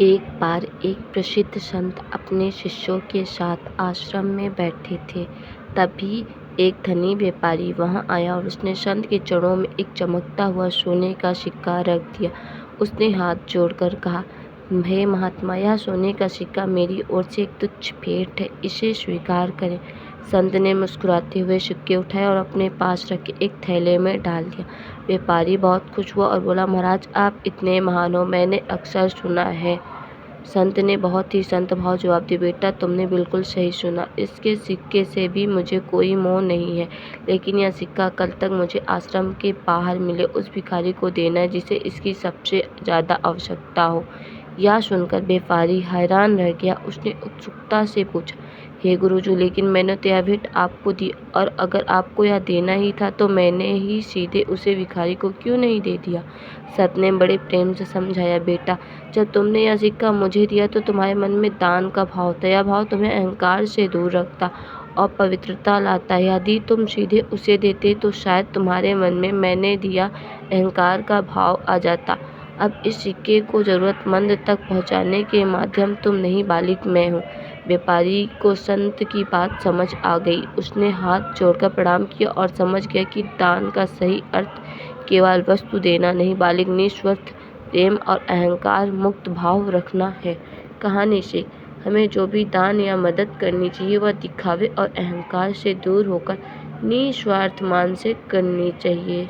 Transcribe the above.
एक बार एक प्रसिद्ध संत अपने शिष्यों के साथ आश्रम में बैठे थे। तभी एक धनी व्यापारी वहां आया और उसने संत के चरणों में एक चमकता हुआ सोने का सिक्का रख दिया। उसने हाथ जोड़कर कहा, हे महात्मा, यह सोने का सिक्का मेरी ओर से एक तुच्छ भेंट है, इसे स्वीकार करें। संत ने मुस्कुराते हुए सिक्के उठाए और अपने पास रखे एक थैले में डाल दिया। व्यापारी बहुत खुश हुआ और बोला, महाराज, आप इतने महान हो, मैंने अक्सर सुना है। संत ने बहुत ही संत भाव जवाब दिया, बेटा, तुमने बिल्कुल सही सुना। इसके सिक्के से भी मुझे कोई मोह नहीं है, लेकिन यह सिक्का कल तक मुझे आश्रम के बाहर मिले उस भिखारी को देना है जिसे इसकी सबसे ज़्यादा आवश्यकता हो। यह सुनकर व्यापारी हैरान रह गया। उसने उत्सुकता से पूछा, हे गुरुजी, लेकिन मैंने तो यह भेंट आपको दी, और अगर आपको यह देना ही था तो मैंने ही सीधे उसे भिखारी को क्यों नहीं दे दिया। संत ने बड़े प्रेम से समझाया, बेटा, जब तुमने यह सिक्का मुझे दिया तो तुम्हारे मन में दान का भाव था। यह भाव तुम्हें अहंकार से दूर रखता और पवित्रता लाता। यदि तुम सीधे उसे देते तो शायद तुम्हारे मन में मैंने दिया अहंकार का भाव आ जाता। अब इस सिक्के को जरूरतमंद तक पहुंचाने के माध्यम तुम नहीं, बालिक मैं हूँ। व्यापारी को संत की बात समझ आ गई। उसने हाथ जोड़कर प्रणाम किया और समझ गया कि दान का सही अर्थ केवल वस्तु देना नहीं, बालिक निस्वार्थ प्रेम और अहंकार मुक्त भाव रखना है। कहानी से हमें जो भी दान या मदद करनी चाहिए वह दिखावे और अहंकार से दूर होकर निस्वार्थ मान से करनी चाहिए।